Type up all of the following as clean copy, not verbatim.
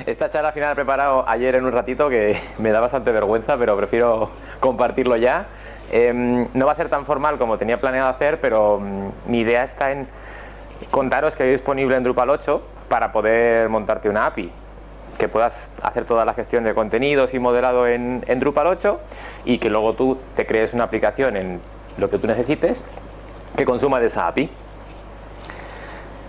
Esta charla al final la he preparado ayer en un ratito que me da bastante vergüenza, pero prefiero compartirlo ya. No va a ser tan formal como tenía planeado hacer, pero mi idea está en contaros que hay disponible en Drupal 8 para poder montarte una API, que puedas hacer toda la gestión de contenidos y modelado en Drupal 8 y que luego tú te crees una aplicación en lo que tú necesites que consuma de esa API.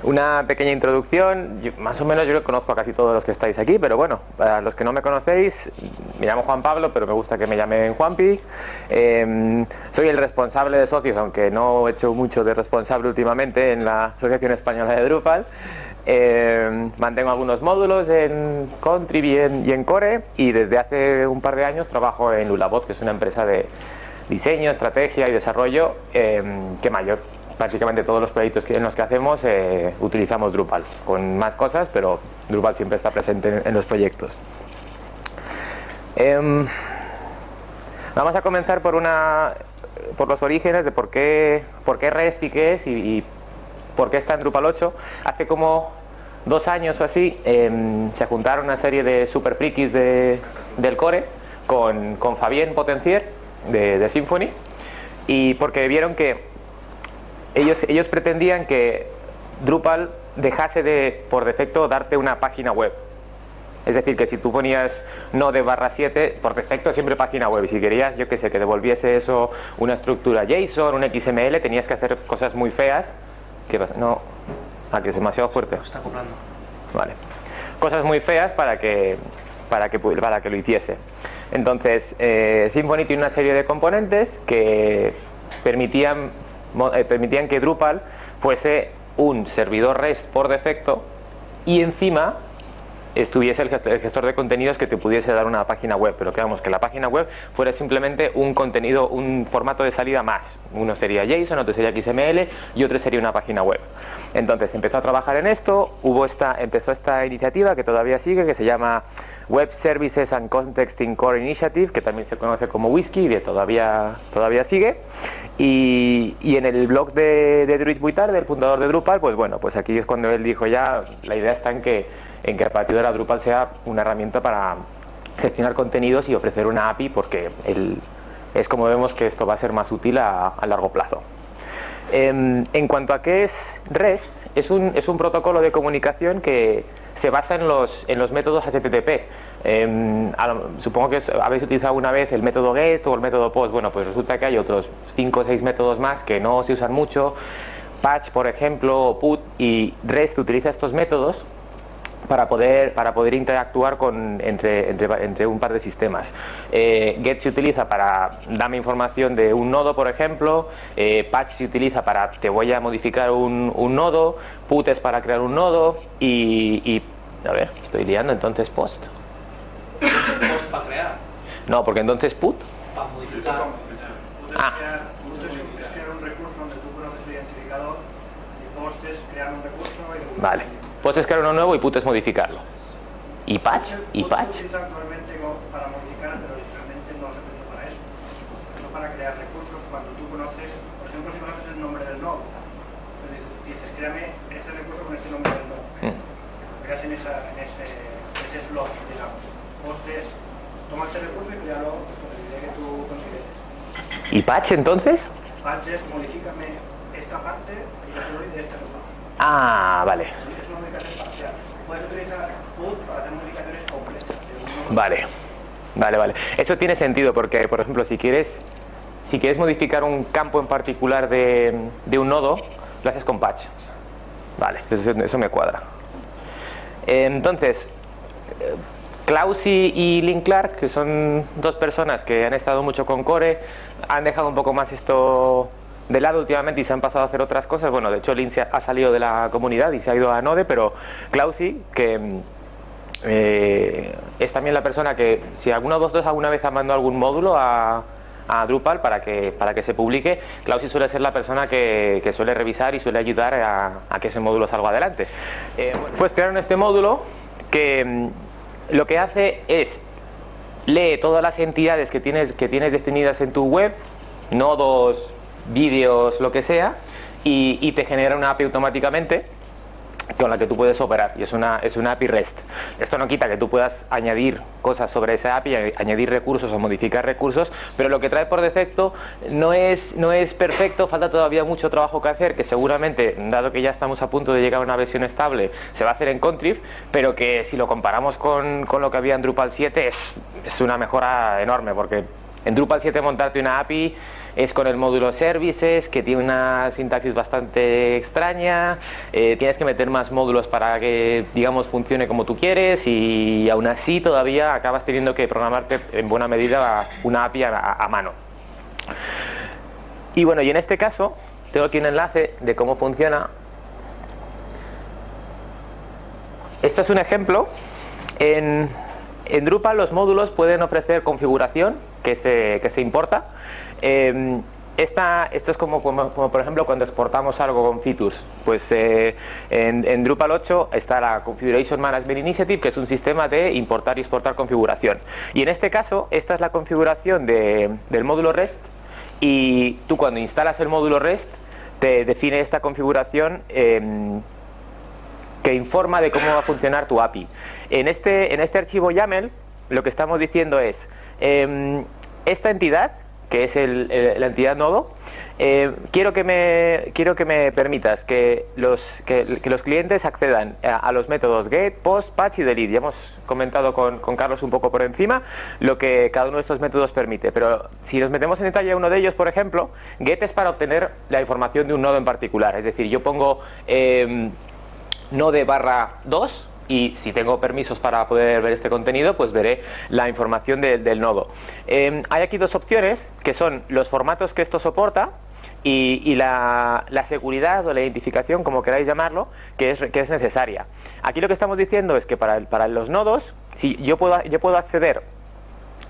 Una pequeña introducción, más o menos yo conozco a casi todos los que estáis aquí, pero bueno, para los que no me conocéis, me llamo Juan Pablo, pero me gusta que me llamen Juanpi. Soy el responsable de socios, aunque no he hecho mucho de responsable últimamente en la Asociación Española de Drupal. Mantengo algunos módulos en Contrib y en Core, y desde hace un par de años trabajo en Lulabot, que es una empresa de diseño, estrategia y desarrollo que prácticamente todos los proyectos en los que hacemos utilizamos Drupal, con más cosas, pero Drupal siempre está presente en los proyectos. Vamos a comenzar por los orígenes de por qué REST y qué es y por qué está en Drupal 8. Hace como 2 años o así se juntaron una serie de super frikis del Core con Fabien Potencier de Symfony, y porque vieron que ellos pretendían que Drupal dejase de, por defecto, darte una página web. Es decir, que si tú ponías node/7, por defecto siempre página web, y si querías, yo que sé, que devolviese eso una estructura JSON, un XML, tenías que hacer cosas muy feas. Que es demasiado fuerte. Está acoplando. Vale. Cosas muy feas para que lo hiciese. Entonces, Symfony tiene una serie de componentes que permitían que Drupal fuese un servidor REST por defecto y encima estuviese el gestor de contenidos que te pudiese dar una página web, pero que la página web fuera simplemente un contenido, un formato de salida más. Uno sería JSON, otro sería XML y otro sería una página web. Entonces empezó a trabajar en esto, empezó esta iniciativa que todavía sigue, que se llama Web Services and Context in Core Initiative, que también se conoce como WSCI, y todavía sigue. Y en el blog de Druid Buitar, del fundador de Drupal, pues bueno, pues aquí es cuando él dijo ya, la idea está en que a partir de ahora Drupal sea una herramienta para gestionar contenidos y ofrecer una API, porque es como vemos que esto va a ser más útil a largo plazo. En cuanto a qué es REST, es un protocolo de comunicación que se basa en los métodos HTTP. Supongo que habéis utilizado alguna vez el método GET o el método POST. Bueno, pues resulta que hay otros 5 o 6 métodos más que no se usan mucho. Patch, por ejemplo, o PUT, y REST utiliza estos métodos para poder interactuar entre un par de sistemas. Get se utiliza para darme información de un nodo, por ejemplo. Patch se utiliza para te voy a modificar un nodo. Put es para crear un nodo. Y a ver, estoy liando. Entonces Post. Post para crear. No, porque entonces Put. Para modificar. Put es crear un recurso donde tú conoces el identificador, y Post es crear un recurso y Vale. Post es crear uno nuevo y Put es modificarlo. ¿Y Patch? ¿Y Patch? Se utiliza actualmente para modificar, pero realmente no se utiliza para eso. Eso para crear recursos cuando tú conoces, por ejemplo, si conoces el nombre del nodo, entonces dices, créame ese recurso con ese nombre del nodo. Lo creas en ese slot, digamos. Post es, toma ese recurso y créalo con la idea que tú consideres. ¿Y Patch entonces? Patch es, modifícame esta parte y yo te doy de este recurso. Ah, vale. Es una modificación parcial. Puedes utilizar Put para hacer modificaciones completas. Vale. Eso tiene sentido porque, por ejemplo, si quieres modificar un campo en particular de un nodo, lo haces con Patch. Vale, eso me cuadra. Entonces, Klaus y Lynn Clark, que son 2 personas que han estado mucho con Core, han dejado un poco más esto de lado últimamente y se han pasado a hacer otras cosas. Bueno, de hecho Lynn ha salido de la comunidad y se ha ido a Node, pero Klausi, que es también la persona que, si alguno de vosotros alguna vez ha mandado algún módulo a Drupal para que se publique, Klausi suele ser la persona que suele revisar y suele ayudar a que ese módulo salga adelante. Pues crearon este módulo que lo que hace es lee todas las entidades que tienes definidas en tu web, nodos, vídeos, lo que sea, y te genera una API automáticamente con la que tú puedes operar, y es una API REST. Esto no quita que tú puedas añadir cosas sobre esa API, añadir recursos o modificar recursos, pero lo que trae por defecto no es perfecto, falta todavía mucho trabajo que hacer, que seguramente, dado que ya estamos a punto de llegar a una versión estable, se va a hacer en Contrib, pero que si lo comparamos con lo que había en Drupal 7 es una mejora enorme, porque en Drupal 7 montarte una API es con el módulo Services, que tiene una sintaxis bastante extraña, tienes que meter más módulos para que, digamos, funcione como tú quieres, y aún así todavía acabas teniendo que programarte en buena medida una API a mano. Y bueno, y en este caso tengo aquí un enlace de cómo funciona. Esto es un ejemplo. En Drupal los módulos pueden ofrecer configuración que se importa. Esto es como por ejemplo cuando exportamos algo con features. Pues en Drupal 8 está la Configuration Management Initiative, que es un sistema de importar y exportar configuración. Y en este caso, esta es la configuración del módulo REST, y tú cuando instalas el módulo REST te define esta configuración que informa de cómo va a funcionar tu API. En este archivo YAML lo que estamos diciendo es esta entidad, que es la entidad nodo, quiero que me permitas que los clientes accedan a los métodos get, post, patch y delete. Ya hemos comentado con Carlos un poco por encima lo que cada uno de estos métodos permite, pero si nos metemos en detalle a uno de ellos, por ejemplo, get es para obtener la información de un nodo en particular. Es decir, yo pongo node/2, y si tengo permisos para poder ver este contenido, pues veré la información del nodo. Hay aquí dos opciones, que son los formatos que esto soporta y la seguridad o la identificación, como queráis llamarlo, que es necesaria. Aquí lo que estamos diciendo es que para los nodos, si yo puedo acceder,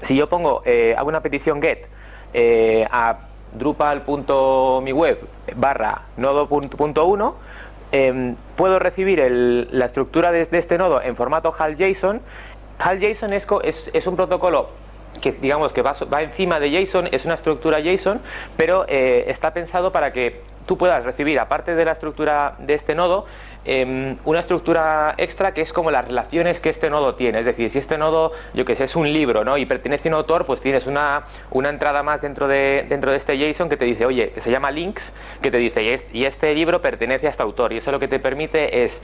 si yo pongo hago una petición get a drupal.miweb/nodo.1, puedo recibir la estructura de este nodo en formato HAL-JSON. HAL-JSON es un protocolo que, digamos, que va encima de JSON, es una estructura JSON, pero está pensado para que tú puedas recibir, aparte de la estructura de este nodo, una estructura extra que es como las relaciones que este nodo tiene. Es decir, si este nodo, yo que sé, es un libro, ¿no?, y pertenece a un autor, pues tienes una entrada más dentro de este JSON que te dice, oye, que se llama links, que te dice, y este libro pertenece a este autor, y eso lo que te permite es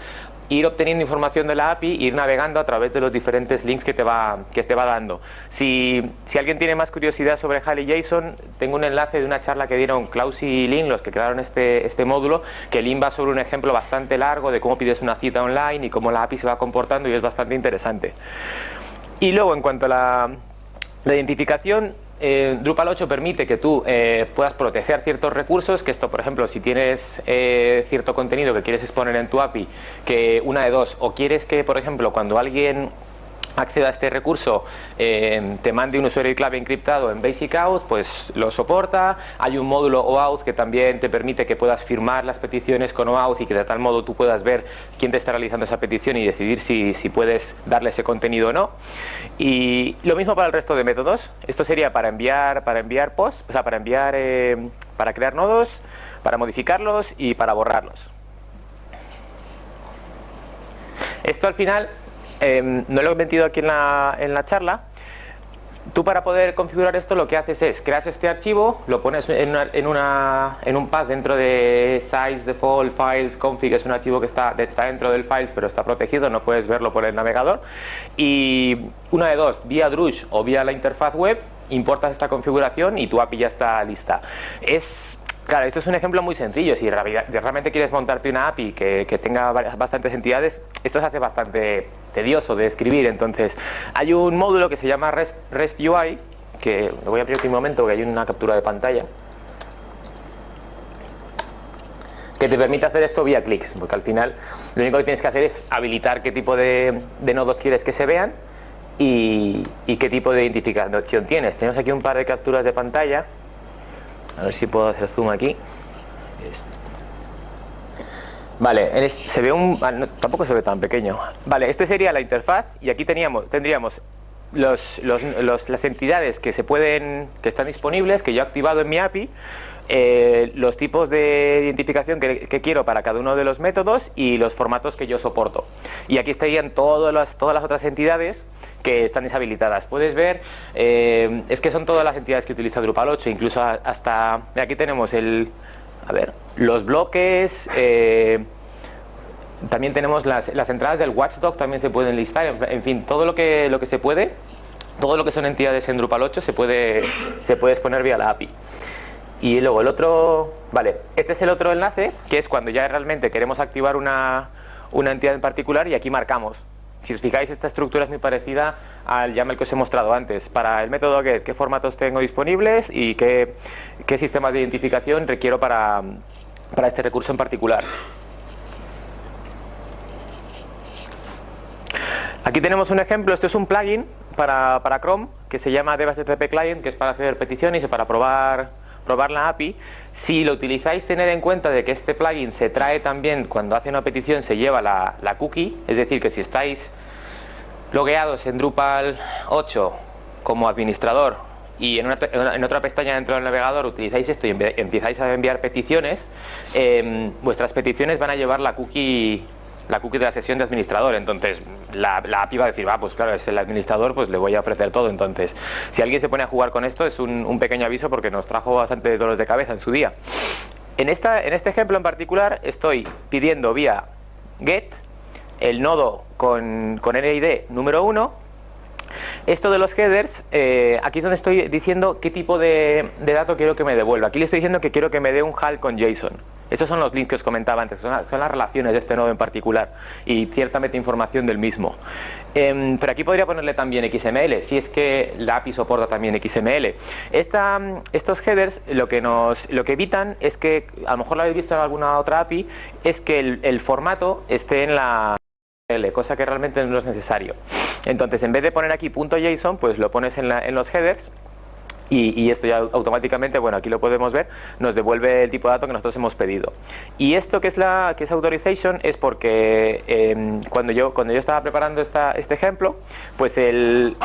ir obteniendo información de la API, ir navegando a través de los diferentes links que te va dando. Si alguien tiene más curiosidad sobre HAL y JSON, tengo un enlace de una charla que dieron Klaus y Lynn, los que crearon este módulo, que Lynn va sobre un ejemplo bastante largo de cómo pides una cita online y cómo la API se va comportando, y es bastante interesante. Y luego, en cuanto a la identificación, Drupal 8 permite que tú puedas proteger ciertos recursos, que esto, por ejemplo, si tienes cierto contenido que quieres exponer en tu API, que una de dos, o quieres que, por ejemplo, cuando alguien acceda a este recurso te mande un usuario y clave encriptado en Basic Auth, pues lo soporta. Hay un módulo OAuth que también te permite que puedas firmar las peticiones con OAuth, y que de tal modo tú puedas ver quién te está realizando esa petición y decidir si puedes darle ese contenido o no. Y lo mismo para el resto de métodos. Esto sería para enviar posts, o sea, para crear nodos, para modificarlos y para borrarlos. Esto al final no lo he metido aquí en la charla. Tú, para poder configurar esto, lo que haces es creas este archivo, lo pones en un path dentro de size default files config. Es un archivo que está dentro del files, pero está protegido, no puedes verlo por el navegador, y una de dos, vía Drush o vía la interfaz web, importas esta configuración y tu API ya está lista. Claro, esto es un ejemplo muy sencillo. Si realmente quieres montarte una API que tenga bastantes entidades, esto se hace bastante tedioso de escribir. Entonces, hay un módulo que se llama REST UI, que lo voy a abrir aquí un momento, que hay una captura de pantalla, que te permite hacer esto vía clics, porque al final lo único que tienes que hacer es habilitar qué tipo de nodos quieres que se vean y qué tipo de identificación tienes. Tenemos aquí un par de capturas de pantalla. A ver si puedo hacer zoom aquí. Vale, se ve tampoco se ve tan pequeño. Vale, este sería la interfaz, y aquí tendríamos las entidades que están disponibles, que yo he activado en mi API. los tipos de identificación que quiero para cada uno de los métodos y los formatos que yo soporto. Y aquí estarían todas las otras entidades que están deshabilitadas. Puedes ver, es que son todas las entidades que utiliza Drupal 8, incluso hasta, aquí tenemos los bloques, también tenemos las entradas del watchdog, también se pueden listar, en fin, todo lo que se puede, todo lo que son entidades en Drupal 8 se puede exponer vía la API. Y luego el otro, este es el otro enlace, que es cuando ya realmente queremos activar una entidad en particular, y aquí marcamos. Si os fijáis, esta estructura es muy parecida al YAML que os he mostrado antes. Para el método get, qué formatos tengo disponibles y qué sistema de identificación requiero para este recurso en particular. Aquí tenemos un ejemplo. Esto es un plugin para Chrome que se llama DevHTTP Client, que es para hacer peticiones y para probar la API. Si lo utilizáis, tened en cuenta de que este plugin se trae también, cuando hace una petición se lleva la cookie, es decir, que si estáis logueados en Drupal 8 como administrador y en otra pestaña dentro del navegador utilizáis esto y empezáis a enviar peticiones, vuestras peticiones van a llevar la cookie de la sesión de administrador. Entonces la API va a decir, pues claro, es el administrador, pues le voy a ofrecer todo. Entonces, si alguien se pone a jugar con esto, es un pequeño aviso, porque nos trajo bastante dolores de cabeza en su día. En este ejemplo en particular estoy pidiendo vía get el nodo con NID número 1. Esto de los headers, aquí es donde estoy diciendo qué tipo de dato quiero que me devuelva. Aquí le estoy diciendo que quiero que me dé un HAL con JSON. Estos son los links que os comentaba antes, son las relaciones de este nodo en particular y cierta metainformación del mismo. Pero aquí podría ponerle también XML, si es que la API soporta también XML. Estos headers lo que evitan es que, a lo mejor lo habéis visto en alguna otra API, es que el formato esté en la cosa que realmente no es necesario. Entonces, en vez de poner aquí .json, pues lo pones en los headers. Y esto ya automáticamente, aquí lo podemos ver, nos devuelve el tipo de dato que nosotros hemos pedido. Y esto que es authorization es porque cuando yo estaba preparando este ejemplo, pues el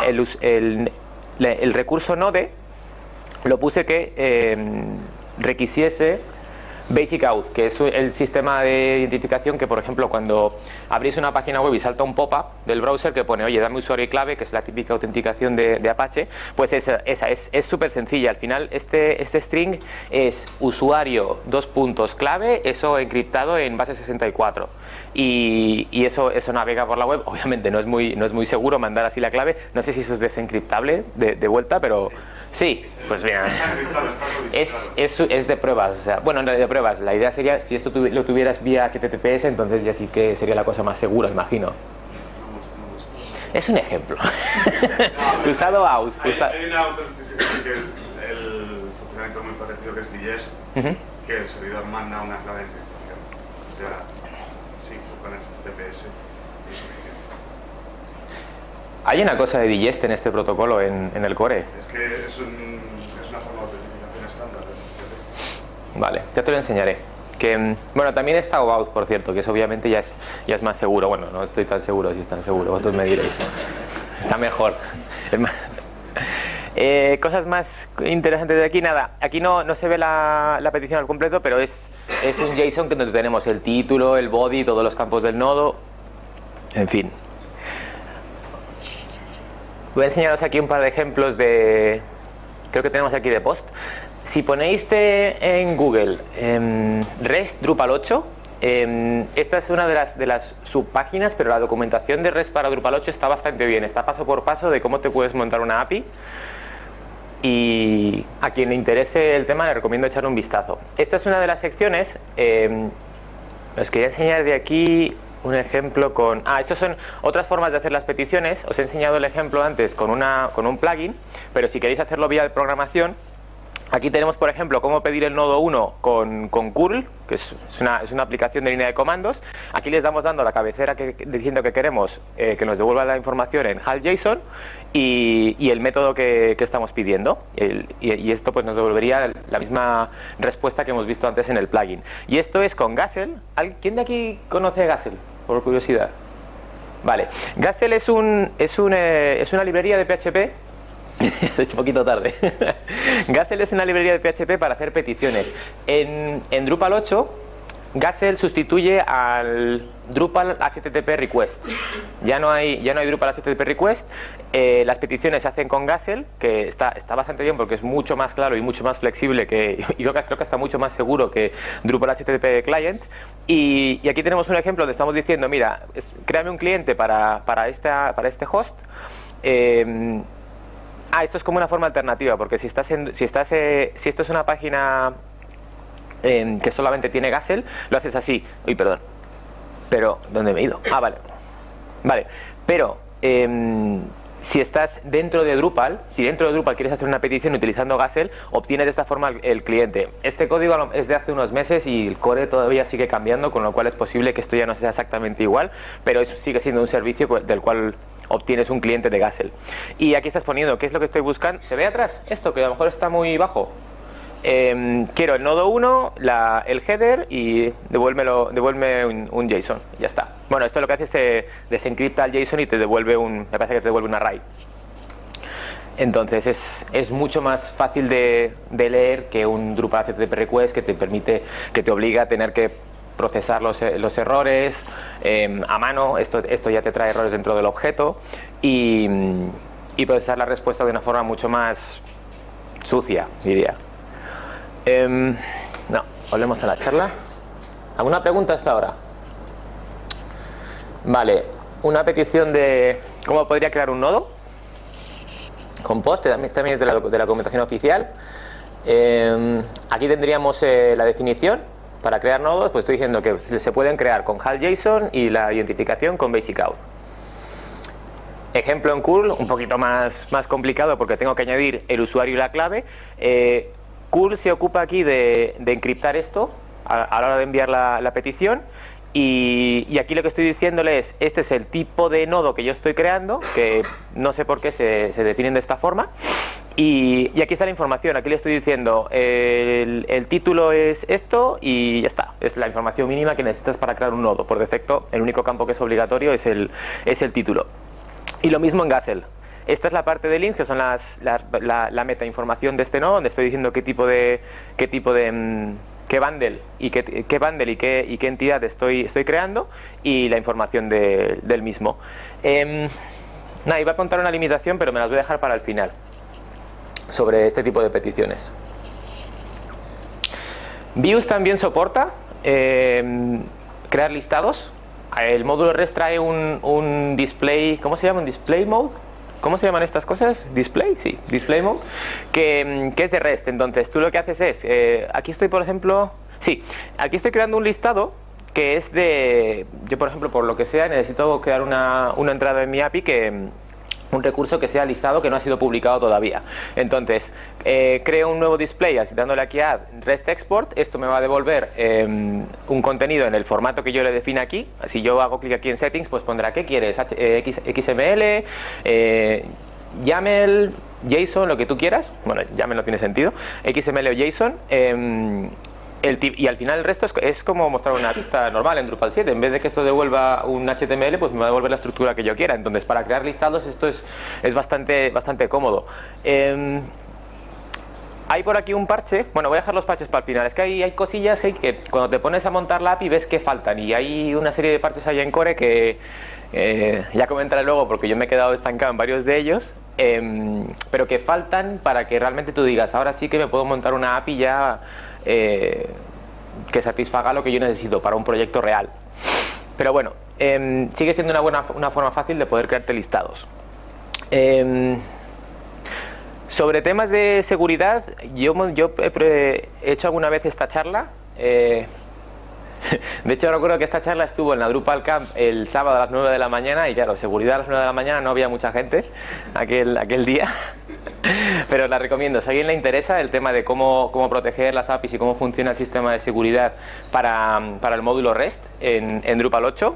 recurso node lo puse que requisiese Basic Auth, que es el sistema de identificación que, por ejemplo, cuando abrís una página web y salta un pop-up del browser que pone, oye, dame usuario y clave, que es la típica autenticación de Apache, pues esa es súper sencilla. Al final, este string es usuario, clave, eso encriptado en base 64. Y eso navega por la web. Obviamente no es muy seguro mandar así la clave. No sé si eso es desencriptable de vuelta, pero sí, pues bien. Es de pruebas. O sea, bueno, en realidad de pruebas. La idea sería, si esto lo tuvieras vía HTTPS, entonces ya sí que sería la cosa más segura, imagino. Es un ejemplo. Usado out. Hay una autentificación que el funcionamiento es muy parecido, que es digest, que el servidor manda una clave de encriptación. O sea, sí, con HTTPS es suficiente. Hay una cosa de digest en este protocolo en el core. Es que es una forma de autentificación estándar de STP. Vale, ya te lo enseñaré. Bueno, también está OAuth, por cierto, que eso obviamente ya es más seguro. Bueno, no estoy tan seguro si es tan seguro, vosotros me diréis. Está mejor. Cosas más interesantes de aquí, nada. Aquí no se ve la petición al completo, pero es un JSON donde tenemos el título, el body, todos los campos del nodo. En fin. Voy a enseñaros aquí un par de ejemplos creo que tenemos aquí de post. Si ponéis en Google REST Drupal 8, esta es una de las subpáginas, pero la documentación de REST para Drupal 8 está bastante bien. Está paso por paso de cómo te puedes montar una API. Y a quien le interese el tema le recomiendo echar un vistazo. Esta es una de las secciones. Os quería enseñar de aquí un ejemplo con... estas son otras formas de hacer las peticiones. Os he enseñado el ejemplo antes con un plugin, pero si queréis hacerlo vía de programación, aquí tenemos, por ejemplo, cómo pedir el nodo 1 con curl, que es una aplicación de línea de comandos. Aquí les damos dando la cabecera diciendo que queremos que nos devuelva la información en HAL.json y el método que estamos pidiendo. Y esto pues nos devolvería la misma respuesta que hemos visto antes en el plugin. Y esto es con Gazelle. ¿Quién de aquí conoce Gazelle? Por curiosidad. Vale. Gazelle es una librería de PHP Es un poquito tarde. Gazelle es una librería de PHP para hacer peticiones. En Drupal 8, Gazelle sustituye al Drupal HTTP Request. Ya no hay Drupal HTTP Request. Las peticiones se hacen con Gazelle, que está bastante bien porque es mucho más claro y mucho más flexible y creo que está mucho más seguro que Drupal HTTP Client. Y aquí tenemos un ejemplo donde estamos diciendo, mira, créame un cliente para este host. Esto es como una forma alternativa, porque si esto es una página que solamente tiene Gazelle, lo haces así. Uy, perdón. Pero, ¿dónde me he ido? Vale. Pero, si estás dentro de Drupal, si dentro de Drupal quieres hacer una petición utilizando Gazelle, obtienes de esta forma el cliente. Este código es de hace unos meses y el core todavía sigue cambiando, con lo cual es posible que esto ya no sea exactamente igual, pero eso sigue siendo un servicio del cual obtienes un cliente de Gazelle. Y aquí estás poniendo qué es lo que estoy buscando. ¿Se ve atrás esto? Que a lo mejor está muy bajo. Quiero el nodo 1, el header y devuélveme un JSON. Ya está. Bueno, esto lo que hace es desencripta el JSON y te devuelve me parece que te devuelve un array. Entonces es mucho más fácil de leer que un Drupal HTTP Request que te obliga a tener que procesar los errores a mano. Esto ya te trae errores dentro del objeto y procesar la respuesta de una forma mucho más sucia, diría. Volvemos a la charla. ¿Alguna pregunta hasta ahora? Vale, una petición de cómo podría crear un nodo con post, también es de la documentación oficial. Aquí tendríamos la definición. Para crear nodos, pues estoy diciendo que se pueden crear con HAL-JSON y la identificación con Basic Auth. Ejemplo en curl, un poquito más complicado porque tengo que añadir el usuario y la clave. Curl se ocupa aquí de encriptar esto a la hora de enviar la petición. Y aquí lo que estoy diciéndole es, este es el tipo de nodo que yo estoy creando, que no sé por qué se definen de esta forma. Y aquí está la información, aquí le estoy diciendo el título es esto y ya está, es la información mínima que necesitas para crear un nodo. Por defecto, el único campo que es obligatorio es el título. Y lo mismo en Gazelle. Esta es la parte de links, que son la metainformación de este nodo, donde estoy diciendo qué bundle y qué entidad estoy creando y la información del mismo. Iba a contar una limitación, pero me las voy a dejar para el final, sobre este tipo de peticiones. Views también soporta crear listados. El módulo REST trae un display, ¿cómo se llama? ¿Un display mode? ¿Cómo se llaman estas cosas? ¿Display? Sí, display mode, que es de REST. Entonces tú lo que haces es, aquí estoy por ejemplo, aquí estoy creando un listado que es yo por ejemplo, por lo que sea, necesito crear una entrada en mi API un recurso que sea listado, que no ha sido publicado todavía. Entonces, creo un nuevo display, así dándole aquí a REST Export. Esto me va a devolver un contenido en el formato que yo le define aquí. Si yo hago clic aquí en Settings, pues pondrá ¿qué quieres? XML, YAML, JSON, lo que tú quieras. Bueno, YAML no tiene sentido. XML o JSON. Y al final el resto es como mostrar una pista normal en Drupal 7. En vez de que esto devuelva un HTML, pues me va a devolver la estructura que yo quiera. Entonces, para crear listados esto es bastante cómodo. Hay por aquí un parche. Bueno, voy a dejar los parches para el final. Es que hay cosillas que cuando te pones a montar la API ves que faltan. Y hay una serie de parches ahí en Core que ya comentaré luego porque yo me he quedado estancado en varios de ellos. Pero que faltan para que realmente tú digas, ahora sí que me puedo montar una API ya que satisfaga lo que yo necesito para un proyecto real. Pero bueno, sigue siendo una forma fácil de poder crearte listados. Sobre temas de seguridad, yo he hecho alguna vez esta charla. De hecho, recuerdo que esta charla estuvo en la Drupal Camp el sábado a las 9 de la mañana y claro, seguridad a las 9 de la mañana no había mucha gente aquel día. Pero la recomiendo, si a alguien le interesa el tema de cómo proteger las APIs y cómo funciona el sistema de seguridad para el módulo REST en Drupal 8,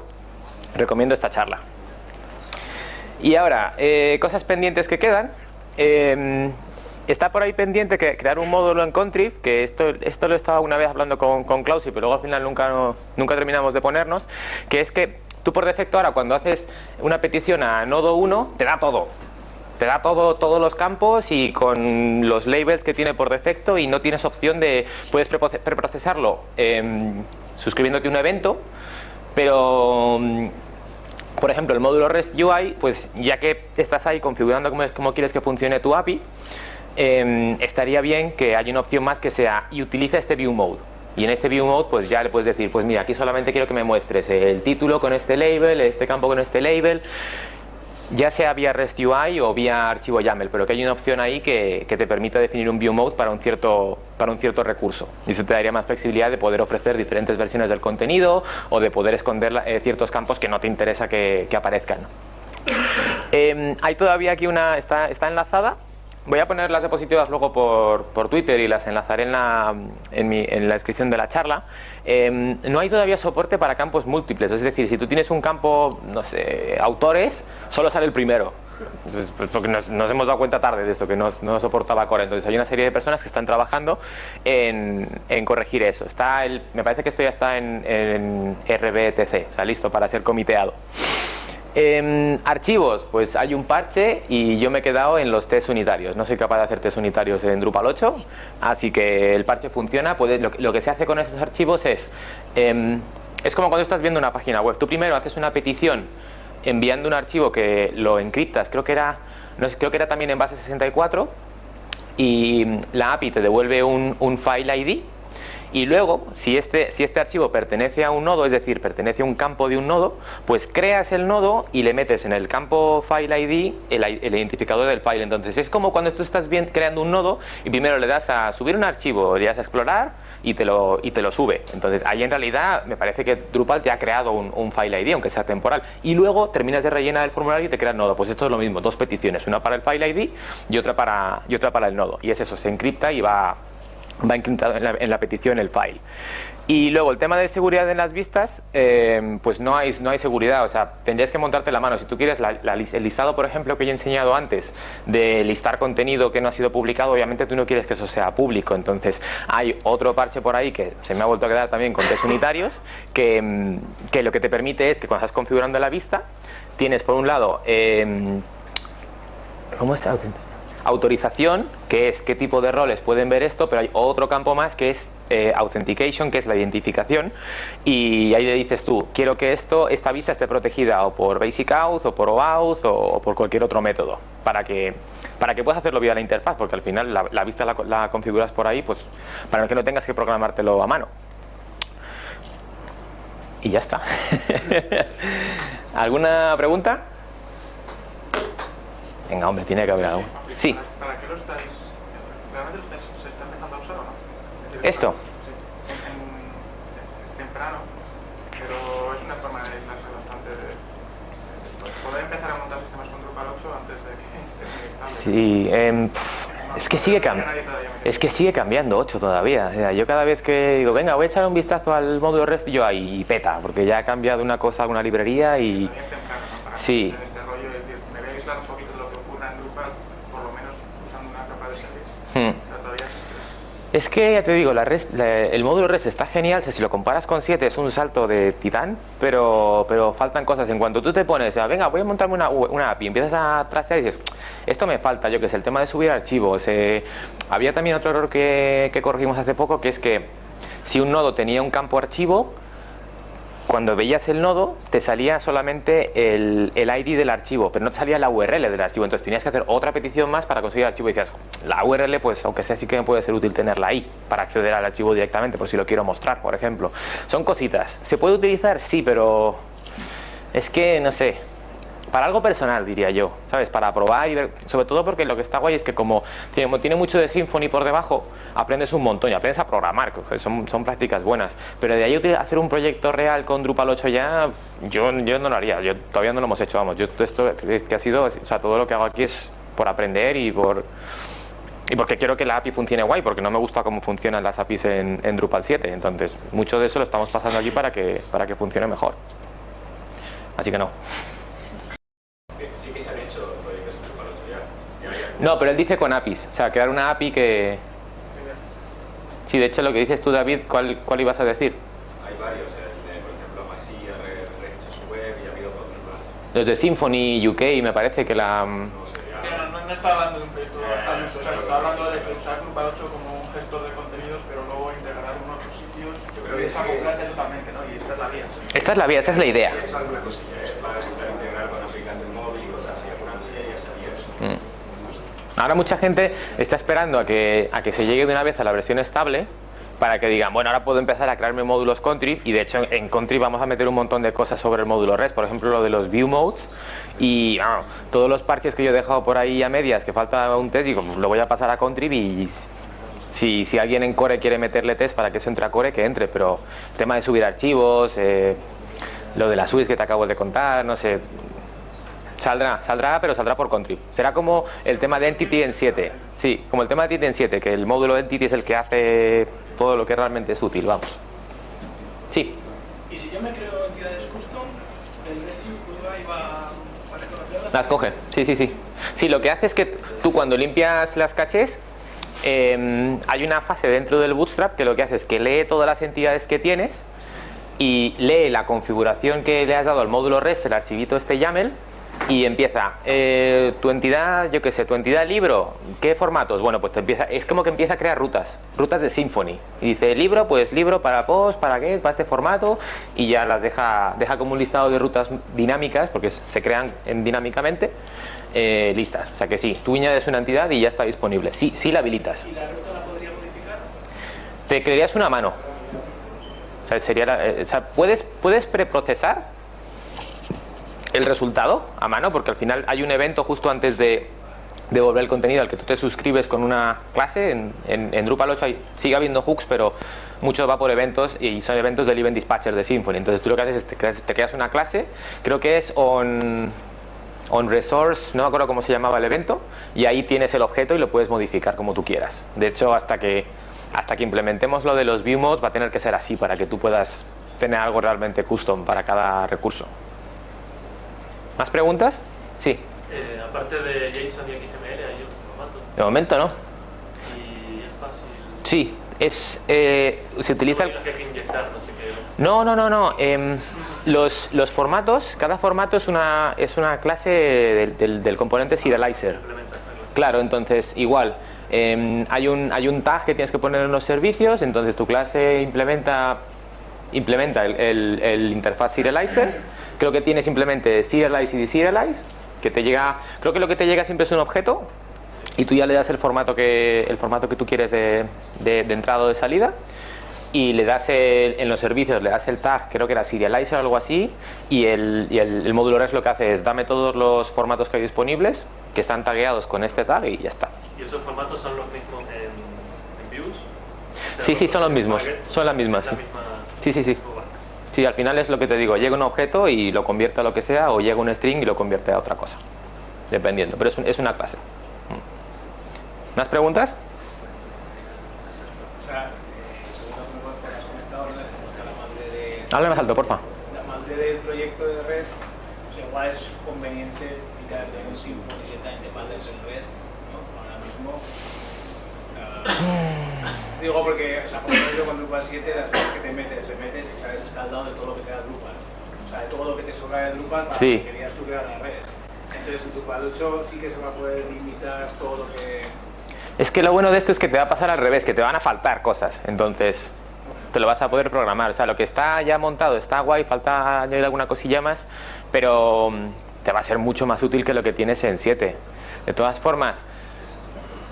recomiendo esta charla. Y ahora, cosas pendientes que quedan. Está por ahí pendiente crear un módulo en Contrib, que esto lo estaba una vez hablando con Klausi, pero luego al final nunca terminamos de ponernos, que es que tú por defecto ahora cuando haces una petición a nodo 1 te da todo. te da todos los campos y con los labels que tiene por defecto, y no tienes opción de, puedes preprocesarlo suscribiéndote a un evento, pero por ejemplo el módulo REST UI, pues ya que estás ahí configurando cómo quieres que funcione tu API, estaría bien que haya una opción más que sea, y utiliza este view mode. Y en este view mode pues ya le puedes decir, pues mira, aquí solamente quiero que me muestres el título con este label, este campo con este label, ya sea vía REST UI o vía archivo YAML, pero que hay una opción ahí que te permita definir un view mode para un cierto recurso. Y eso te daría más flexibilidad de poder ofrecer diferentes versiones del contenido o de poder esconder ciertos campos que no te interesa que aparezcan. Hay todavía aquí está enlazada. Voy a poner las diapositivas luego por Twitter y las enlazaré en la descripción de la charla. No hay todavía soporte para campos múltiples, es decir, si tú tienes un campo, no sé, autores, solo sale el primero. Pues porque nos hemos dado cuenta tarde de esto, que no soportaba Core. Entonces hay una serie de personas que están trabajando en corregir eso. Me parece que esto ya está en RBTC, o sea, listo para ser comiteado. Archivos, pues hay un parche y yo me he quedado en los test unitarios. No soy capaz de hacer test unitarios en Drupal 8, así que el parche funciona. Lo que se hace con esos archivos es como cuando estás viendo una página web. Tú primero haces una petición enviando un archivo que lo encriptas, creo que era también en base 64, y la API te devuelve un file ID. Y luego, si este archivo pertenece a un nodo, es decir, pertenece a un campo de un nodo, pues creas el nodo y le metes en el campo file ID el identificador del file. Entonces es como cuando tú estás creando un nodo y primero le das a subir un archivo, le das a explorar y te lo sube. Entonces ahí en realidad me parece que Drupal te ha creado un file ID, aunque sea temporal. Y luego terminas de rellenar el formulario y te crea el nodo. Pues esto es lo mismo, dos peticiones, una para el file ID y otra para el nodo. Y es eso, se encripta y va encriptado en la petición el file. Y luego el tema de seguridad en las vistas, pues no hay seguridad, o sea, tendrías que montarte la mano. Si tú quieres el listado, por ejemplo, que yo he enseñado antes, de listar contenido que no ha sido publicado, obviamente tú no quieres que eso sea público. Entonces hay otro parche por ahí que se me ha vuelto a quedar también con test unitarios, que lo que te permite es que cuando estás configurando la vista, tienes por un lado ¿cómo está? Autorización, que es qué tipo de roles pueden ver esto, pero hay otro campo más que es Authentication, que es la identificación, y ahí le dices tú, quiero que esta vista esté protegida o por Basic Auth o por OAuth o por cualquier otro método, para que puedas hacerlo vía la interfaz, porque al final la vista la configuras por ahí, pues para que no tengas que programártelo a mano. Y ya está. ¿Alguna pregunta? Venga, hombre, tiene que haber algo. Sí. ¿Para qué realmente se está empezando a usar o no? ¿Esto? Sí. Es temprano, pero es una forma de aislarse bastante de poder empezar a montar sistemas con Drupal 8 antes de que esté muy estable. Sí, es que sigue cambiando 8 todavía. O sea, yo cada vez que digo, venga, voy a echar un vistazo al módulo REST, yo ahí peta, porque ya ha cambiado una cosa, una librería y... Para mí es temprano, ¿no? Para sí. en este rollo, es decir, me voy a aislar un poquito de lo que ocurra en Drupal, por lo menos usando una capa de service. Pero todavía Es que ya te digo, el módulo REST está genial. Si lo comparas con 7 es un salto de titán, pero faltan cosas. En cuanto tú te pones, venga, voy a montarme una API, empiezas a trastear y dices, esto me falta, yo que sé, el tema de subir archivos. Había también otro error que corregimos hace poco, que es que si un nodo tenía un campo archivo, cuando veías el nodo te salía solamente el ID del archivo, pero no te salía la URL del archivo. Entonces tenías que hacer otra petición más para conseguir el archivo y decías, la URL, pues aunque sea, sí que me puede ser útil tenerla ahí para acceder al archivo directamente, por si lo quiero mostrar, por ejemplo. Son cositas. ¿Se puede utilizar? Sí, pero es que no sé, para algo personal, diría yo, ¿sabes? Para probar y ver, sobre todo porque lo que está guay es que como tiene mucho de Symfony por debajo, aprendes un montón y aprendes a programar, que son prácticas buenas. Pero de ahí hacer un proyecto real con Drupal 8 ya, yo no lo haría, todavía no lo hemos hecho, vamos. Esto que ha sido, o sea, todo lo que hago aquí es por aprender y porque quiero que la API funcione guay, porque no me gusta cómo funcionan las APIs en Drupal 7. Entonces, mucho de eso lo estamos pasando aquí para que funcione mejor. Así que no. Sí que se han hecho proyectos en Drupal 8 ya. No, pero él dice con APIs, o sea, crear una API que... Sí, de hecho lo que dices tú, David, ¿cuál ibas a decir? Hay varios, por ejemplo, Masía, Registros Web y ha habido otros más. Los de Symfony UK, me parece que la... No sé, no estaba hablando de un proyecto al uso, o sea, estaba hablando de usar Drupal 8 como un gestor de contenidos, pero luego integrar en otros sitios y desacoplarte totalmente, ¿no? Y esta es la vía. Esta es la vía, esta es la idea. Es alguna cosilla, es para integrar con aplicante móvil y cosas así, Francia y eso. Ahora mucha gente está esperando a que se llegue de una vez a la versión estable para que digan, bueno, ahora puedo empezar a crearme módulos Contrib, y de hecho en Contrib vamos a meter un montón de cosas sobre el módulo REST, por ejemplo lo de los view modes, y todos los parches que yo he dejado por ahí a medias, que falta un test, digo, pues lo voy a pasar a Contrib, y si alguien en Core quiere meterle test para que eso entre a Core, que entre, pero tema de subir archivos, lo de las UIs que te acabo de contar, no sé, saldrá, pero saldrá por Contrib. Será como el tema de Entity en 7, sí, como el tema de Entity en 7, que el módulo Entity es el que hace todo lo que realmente es útil, vamos. Sí. Y si yo me creo entidades custom, el REST UI va a reconocerlas. Las coge, sí. Sí, lo que hace es que tú cuando limpias las cachés, hay una fase dentro del Bootstrap que lo que hace es que lee todas las entidades que tienes y lee la configuración que le has dado al módulo REST, el archivito este YAML, y empieza, tu entidad, yo qué sé, tu entidad libro, ¿qué formatos? Bueno, pues es como que empieza a crear rutas de Symfony. Y dice, libro, pues libro para post, para qué, para este formato, y ya las deja como un listado de rutas dinámicas, porque se crean dinámicamente, listas. O sea que sí, tú añades una entidad y ya está disponible. Sí la habilitas. ¿Y la ruta la podría modificar? Te crearías una mano. O sea, puedes preprocesar el resultado a mano, porque al final hay un evento justo antes de devolver el contenido al que tú te suscribes con una clase. En Drupal 8 sigue habiendo hooks, pero mucho va por eventos, y son eventos del Event Dispatcher de Symfony. Entonces tú lo que haces es te creas una clase, creo que es on resource, no me acuerdo cómo se llamaba el evento, y ahí tienes el objeto y lo puedes modificar como tú quieras. De hecho, hasta que implementemos lo de los view modes va a tener que ser así, para que tú puedas tener algo realmente custom para cada recurso. ¿Más preguntas? Sí. Aparte de JSON y XML, ¿hay otro formato? De momento no. ¿Y es fácil? Sí, se utiliza No hay que inyectar, no sé qué. No. Los formatos, cada formato es una clase del componente serializer. Claro, entonces igual hay un tag que tienes que poner en los servicios, entonces tu clase implementa el interfaz serializer. Creo que tiene simplemente serialize y deserialize, que te llega, creo que lo que te llega siempre es un objeto, y tú ya le das el formato que tú quieres de entrada o de salida, y le das en los servicios le das el tag, creo que era serializer o algo así, y el módulo REST lo que hace es dame todos los formatos que hay disponibles que están tagueados con este tag, y ya está. ¿Y esos formatos son los mismos en views? O sea, Sí, son los mismos, son las mismas. Sí. Sí, al final es lo que te digo, llega un objeto y lo convierte a lo que sea, o llega un string y lo convierte a otra cosa, dependiendo, pero es una clase. ¿Más preguntas? O sea, según lo que has comentado, ¿no? Decimos que la madre de... Habla más alto, porfa. La madre del proyecto de REST, o sea, igual es conveniente quitar de un Symfony 7 de padres en REST, ¿no? Ahora mismo... Digo porque, o sea, por ejemplo, con Drupal 7 las cosas que te metes y sales escaldado de todo lo que te da Drupal. O sea, de todo lo que te sobra de Drupal para que querías tú crear la red. Entonces en Drupal 8 sí que se va a poder limitar todo lo que... Es que lo bueno de esto es que te va a pasar al revés, que te van a faltar cosas, entonces te lo vas a poder programar. O sea, lo que está ya montado está guay, falta añadir alguna cosilla más, pero te va a ser mucho más útil que lo que tienes en 7. De todas formas,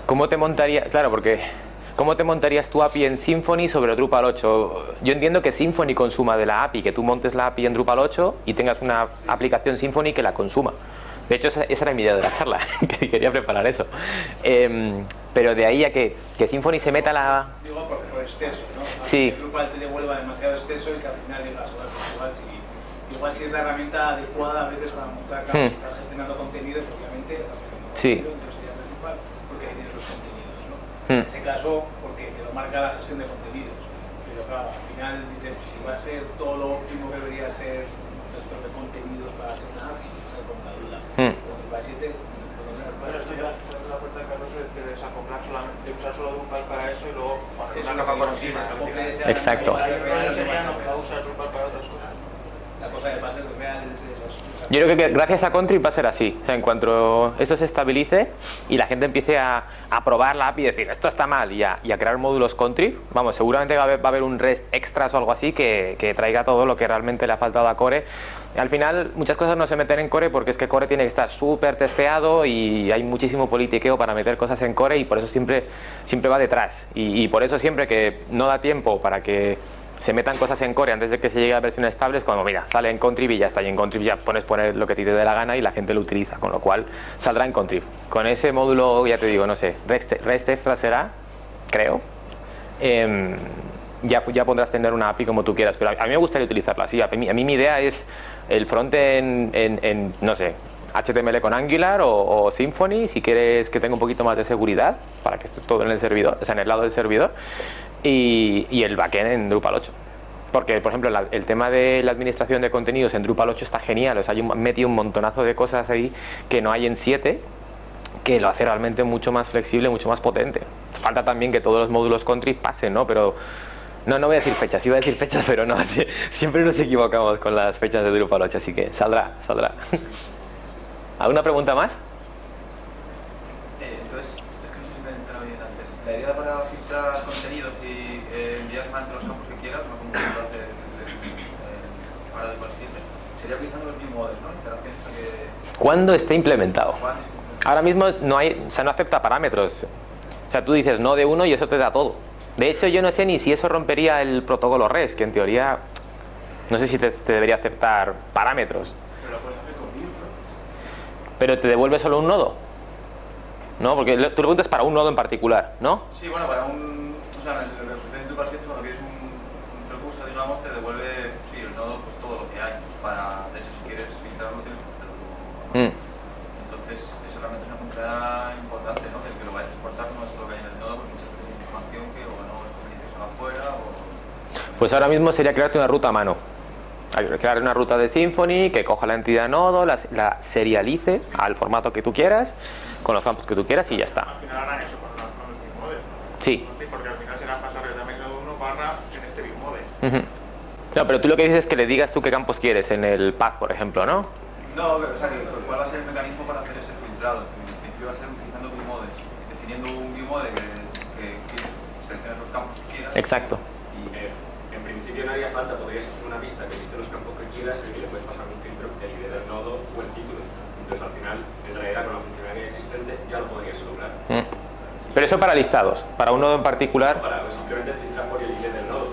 ¿cómo te montarías? Claro, porque ¿cómo te montarías tu API en Symfony sobre Drupal 8? Yo entiendo que Symfony consuma de la API, que tú montes la API en Drupal 8 y tengas una aplicación Symfony que la consuma. De hecho, esa era mi idea de la charla, que quería preparar eso. Pero de ahí a que Symfony se meta la... Digo, por exceso, ¿no? Sí. Que Drupal te devuelva demasiado exceso y que al final digas, bueno, pues igual si es la herramienta adecuada a veces para montar, claro, si estás gestionando contenidos, obviamente, estás gestionando contenidos, entonces te llamas Drupal porque ahí tienes los contenidos, ¿no? En ese caso, porque te lo marca la gestión de contenidos. Pero claro, al final dices, si va a ser todo lo óptimo que debería ser un gestor de contenidos para hacer una API, esa es con la duda. Drupal 7, la puerta de Carlos es de desacoplar solamente, de usar solo Drupal para eso y luego es una capa por encima. Exacto. No usar Drupal para otras cosas. La cosa que pasa es que es Yo creo que gracias a Contrib va a ser así. O sea, en cuanto esto se estabilice y la gente empiece a probar la API y decir esto está mal y a crear módulos Contrib, vamos, seguramente va a haber un REST extras o algo así que traiga todo lo que realmente le ha faltado a Core. Y al final muchas cosas no se meten en Core porque es que Core tiene que estar súper testeado y hay muchísimo politiqueo para meter cosas en Core y por eso siempre va detrás. Y por eso siempre que no da tiempo para que se metan cosas en Core antes de que se llegue a versiones estables, cuando mira, sale en Contrib y ya está, y en Contrib ya poner lo que te dé la gana y la gente lo utiliza, con lo cual saldrá en Contrib. Con ese módulo, ya te digo, no sé, REST extra será, creo, ya podrás tener una API como tú quieras, pero a mí me gustaría utilizarlo así. A mí mi idea es el frontend en no sé, HTML con Angular o Symfony, si quieres que tenga un poquito más de seguridad, para que esté todo en el servidor, o sea, en el lado del servidor, y el backend en Drupal 8. Porque, por ejemplo, el tema de la administración de contenidos en Drupal 8 está genial. O sea, han metido un montonazo de cosas ahí que no hay en 7, que lo hace realmente mucho más flexible, mucho más potente. Falta también que todos los módulos Contrib pasen, ¿no? Pero no voy a decir fechas, iba a decir fechas, pero no, siempre nos equivocamos con las fechas de Drupal 8, así que saldrá. ¿Alguna pregunta más? Entonces, es que no sé si me he enterado bien antes. La idea para filtrar contenidos y enviar entre los campos que quieras, no como lo hace para Drupal 7, sería utilizando los ViewModels, ¿no? Interacciones a que... ¿Cuándo esté implementado? Ahora mismo no acepta parámetros. O sea, tú dices no de uno y eso te da todo. De hecho, yo no sé ni si eso rompería el protocolo REST, que en teoría no sé si te debería aceptar parámetros. Pero lo puedes hacer con views, ¿no? Pero te devuelve solo un nodo. ¿No? Porque tú lo preguntas para un nodo en particular, ¿no? Sí, bueno, para un... O sea, lo que sucede en Drupal 7 cuando quieres un recurso, digamos, te devuelve, sí, el nodo, pues todo lo que hay. De hecho, si quieres filtrarlo, tienes que hacerlo. Entonces, eso realmente es una funcionalidad importante, ¿no? El que lo vayas a exportar no es lo que hay en el nodo, pues muchas veces hay información que o no es conveniente que se va afuera o... Pues ahora mismo sería crearte una ruta a mano. Crear una ruta de Symfony que coja la entidad nodo, la serialice al formato que tú quieras, con los campos que tú quieras y ya está. Al final harán eso con los ViewModels, ¿no? Sí. Porque al final será pasar también nodo 1 barra en este ViewModel. No, pero tú lo que dices es que le digas tú qué campos quieres en el path, por ejemplo, ¿no? No, o sea, ¿cuál va a ser el mecanismo para hacer ese filtrado? En principio va a ser utilizando ViewModels, definiendo un ViewModel que seleccione los campos que quieras. Exacto. En principio no haría falta, podrías hacer una vista que liste los campos que quieras y que le puedes pasar un filtro, el ID del nodo o el título. Entonces al final, en realidad con la funcionalidad existente ya lo podrías lograr. Pero eso para listados, para un nodo en particular. Para simplemente filtrar por el ID del nodo.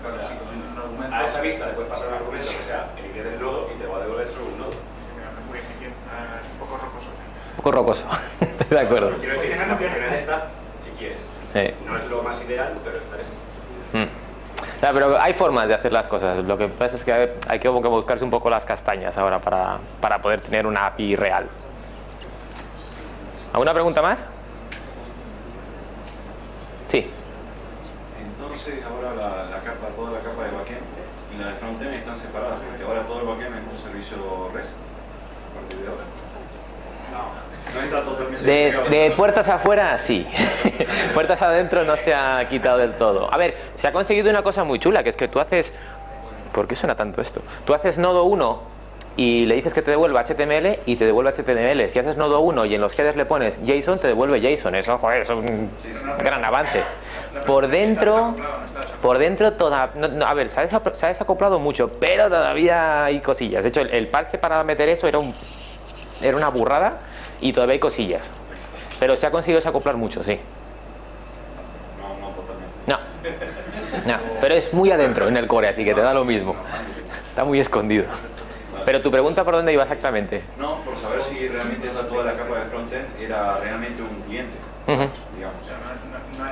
Claro, sí, pues es un argumento. A esa vista le puedes pasar un argumento que sea el ID del nodo y te va a devolver solo un nodo. Es muy eficiente, es un poco rocoso. Un poco rocoso, estoy de acuerdo. Quiero decir que la funcionalidad está, si quieres. No es lo más ideal, pero está eso. Claro, pero hay formas de hacer las cosas. Lo que pasa es que hay que buscarse un poco las castañas ahora para poder tener una API real. ¿Alguna pregunta más? Sí. Entonces ahora toda la capa de backend y la de frontend están separadas, porque ahora todo el backend es un servicio REST a partir de ahora. No está totalmente De puertas afuera, sí. Puertas adentro no se ha quitado del todo. A ver, se ha conseguido una cosa muy chula, que es que tú haces... ¿Por qué suena tanto esto? Tú haces nodo 1 y le dices que te devuelva HTML y te devuelve HTML. Si haces nodo 1 y en los headers le pones JSON, te devuelve JSON. Eso, joder, es un gran avance. Por dentro a ver, se ha desacoplado mucho, pero todavía hay cosillas. De hecho, el parche para meter eso era una burrada y todavía hay cosillas. Pero se ha conseguido desacoplar mucho, sí. No totalmente. No, pero es muy adentro en el core, así que te da lo mismo. Está muy escondido. Pero tu pregunta, ¿por dónde iba exactamente? No, por saber si realmente toda la capa de frontend era realmente un cliente, digamos.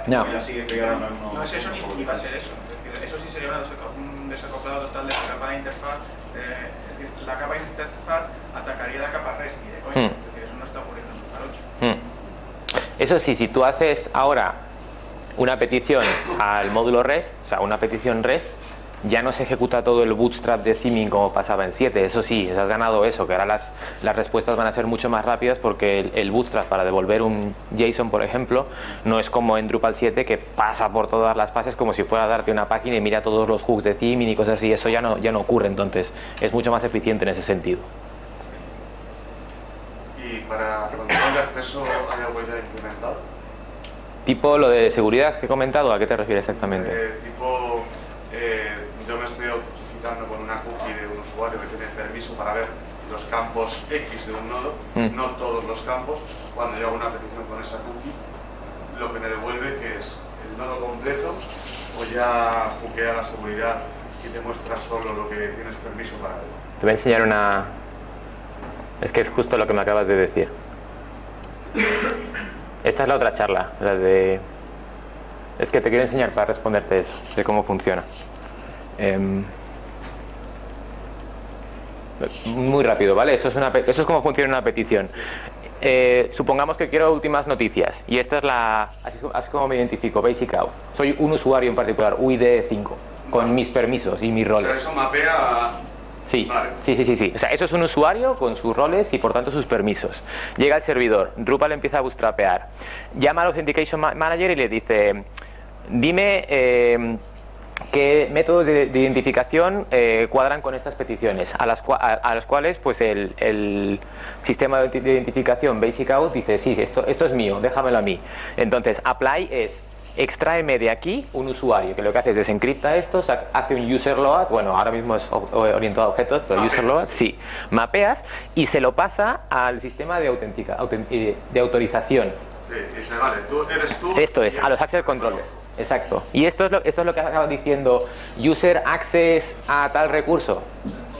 No. Ya sigue pegada, No es eso ni va a ser eso. Es decir, eso sí sería un desacoplado total de la capa de interfaz. Es decir, la capa de interfaz atacaría la capa REST y de coña. Es decir, eso no está ocurriendo en Drupal 8. Eso sí, si tú haces ahora una petición al módulo REST, o sea, una petición REST, ya no se ejecuta todo el bootstrap de theming como pasaba en 7. Eso sí, has ganado eso, que ahora las respuestas van a ser mucho más rápidas porque el bootstrap para devolver un JSON, por ejemplo, no es como en Drupal 7 que pasa por todas las fases como si fuera a darte una página y mira todos los hooks de theming y cosas así. Eso ya no ocurre, entonces es mucho más eficiente en ese sentido. Y para control de acceso hay algo ya implementado. Tipo lo de seguridad que he comentado, ¿a qué te refieres exactamente? Yo me estoy autentificando con una cookie de un usuario que tiene permiso para ver los campos X de un nodo, no todos los campos. Cuando yo hago una petición con esa cookie, lo que me devuelve que es el nodo completo o ya buquea la seguridad y te muestra solo lo que tienes permiso para ver. Te voy a enseñar una... Es que es justo lo que me acabas de decir. Esta es la otra charla, la de... Es que te quiero enseñar para responderte eso, de cómo funciona. Muy rápido, ¿vale? Eso es cómo funciona una petición. Supongamos que quiero últimas noticias y esta es así como me identifico, Basic Auth. Soy un usuario en particular, UID5, con mis permisos y mis roles. O sea, eso mapea a... Sí, vale. sí. O sea, eso es un usuario con sus roles y por tanto sus permisos. Llega al servidor, Drupal empieza a bootstrapear, llama al Authentication Manager y le dice, dime qué métodos de identificación cuadran con estas peticiones, a las cuales pues el sistema de identificación Basic Auth dice, sí, esto es mío, déjamelo a mí. Entonces, apply es extráeme de aquí un usuario, que lo que hace es desencripta esto, hace un user load, bueno, ahora mismo es orientado a objetos, pero user load, sí, mapeas y se lo pasa al sistema de autorización. Sí, dice, vale, eres tú. Esto es, a los access controllers. Exacto. Y esto es lo que acaba diciendo user access a tal recurso.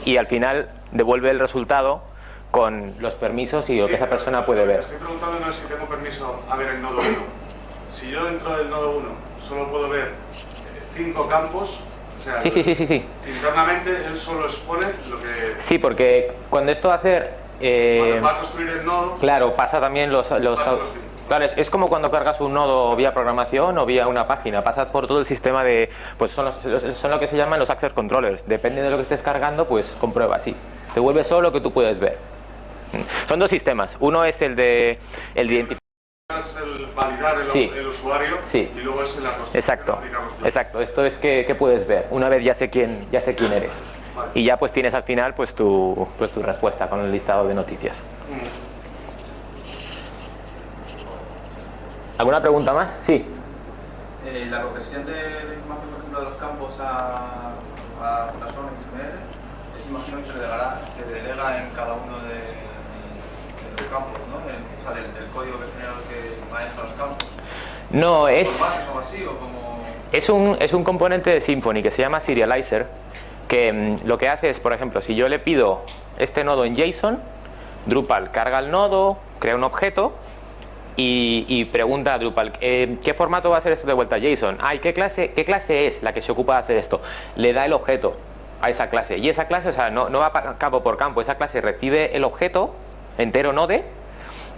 Y al final devuelve el resultado con los permisos y lo que esa persona puede ver. Estoy preguntando no es si tengo permiso a ver el nodo 1. Si yo dentro del nodo 1 solo puedo ver 5 campos, o sea, sí. Internamente él solo expone lo que... Sí, porque cuando esto va a hacer... cuando va a construir el nodo... Claro, pasa también Claro, es como cuando cargas un nodo vía programación o vía una página, pasas por todo el sistema de... Pues son lo que se llaman los access controllers. Depende de lo que estés cargando, pues comprueba, sí. Te vuelve solo lo que tú puedes ver. Son dos sistemas. Uno es el de identificar. Es el validar el usuario y luego es la construcción. Exacto. Esto es que puedes ver. Una vez ya sé quién eres. Vale. Y ya pues tienes al final pues tu respuesta con el listado de noticias. ¿Alguna pregunta más? Sí. La conversión de información, por ejemplo, de los campos a JSON XML, imagino que se delega en cada uno de los campos, ¿no? O sea, del código que genera que maneja los campos. No, es... ¿O así, o como... Es un componente de Symfony que se llama Serializer, que lo que hace es, por ejemplo, si yo le pido este nodo en JSON, Drupal carga el nodo, crea un objeto y pregunta a Drupal, ¿qué formato va a ser esto de vuelta a JSON? ¿Y qué clase es la que se ocupa de hacer esto? Le da el objeto a esa clase. Y esa clase, o sea, no va campo por campo, esa clase recibe el objeto entero node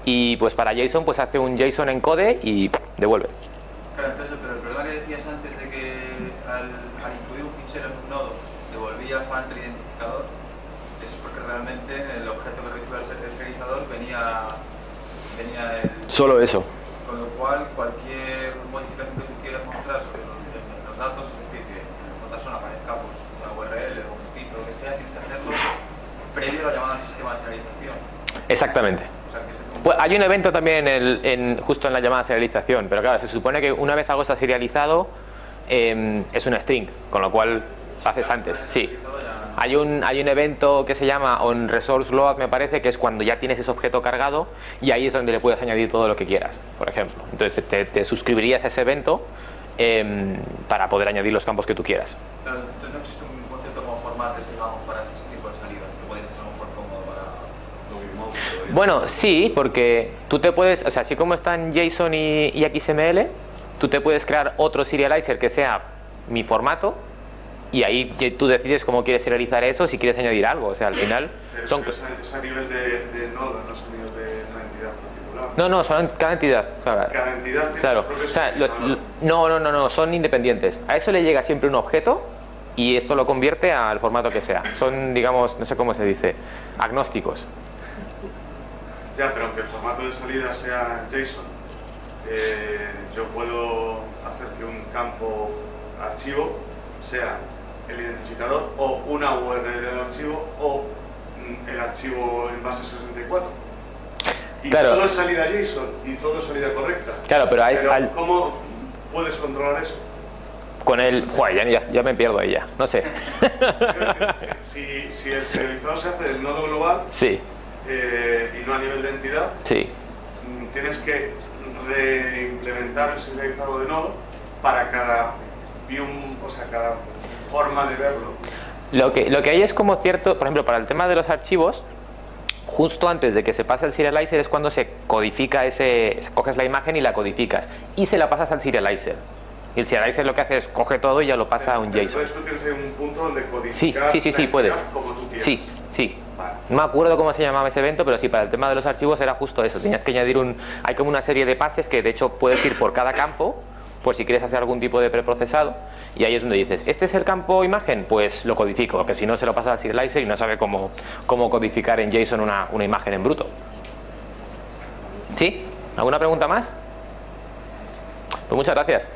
y pues para JSON pues hace un JSON encode y devuelve. Claro, entonces, pero el problema que decías antes de que al incluir un fichero en un nodo devolvía Panther identificador, eso es porque realmente el objeto que recibe el serializador venía el... Solo eso. Con lo cual, cualquier modificación que tú quieras mostrar sobre los datos, es decir, que en el JSON aparezca pues, una URL o un título, lo que sea, tienes que hacerlo previo a la llamada al sistema de serialización. Exactamente. Pues hay un evento también justo en la llamada serialización, pero claro, se supone que una vez algo está serializado es una string, con lo cual haces antes. Sí. Hay un evento que se llama onResourceLoad, me parece, que es cuando ya tienes ese objeto cargado y ahí es donde le puedes añadir todo lo que quieras, por ejemplo. Entonces te suscribirías a ese evento para poder añadir los campos que tú quieras. Pero entonces no existe un concepto como formatos, digamos, para ese tipo de salidas, que puede ser mejor cómodo para... Bueno, sí, porque tú te puedes, o sea, así como están JSON y XML, tú te puedes crear otro serializer que sea mi formato y ahí tú decides cómo quieres serializar eso, si quieres añadir algo, o sea, al final son... Es a nivel de nodo, no es a nivel de una entidad particular. No, son cada entidad. O sea, cada entidad tiene claro, su propio o sea, serializador. no, son independientes. A eso le llega siempre un objeto y esto lo convierte al formato que sea. Son, digamos, no sé cómo se dice, agnósticos. Ya, pero aunque el formato de salida sea JSON, yo puedo hacer que un campo archivo sea el identificador o una URL del archivo o el archivo en base 64. Y Claro. todo es salida JSON y todo es salida correcta. Claro, pero ¿cómo puedes controlar eso? con el... Joder, ya me pierdo ahí ya, no sé. Si el serializado se hace del nodo global Sí, y no a nivel de entidad, sí. tienes que reimplementar el serializado de nodo para cada view, o sea, cada forma de verlo. Lo que hay es como cierto, por ejemplo, para el tema de los archivos, justo antes de que se pase al serializer es cuando se codifica coges la imagen y la codificas y se la pasas al serializer. Y el serializer lo que hace es coge todo y ya lo pasa a un JSON. Entonces tú tienes ahí un punto donde codificar Sí, puedes. como tú quieras. Sí. Vale. No me acuerdo cómo se llamaba ese evento, pero sí, para el tema de los archivos era justo eso. Tenías que añadir hay como una serie de pases que de hecho puedes ir por cada campo, por si quieres hacer algún tipo de preprocesado, y ahí es donde dices, ¿este es el campo imagen? Pues lo codifico, porque si no se lo pasa al serializer y no sabe cómo codificar en JSON una imagen en bruto. ¿Sí? ¿Alguna pregunta más? Pues muchas gracias.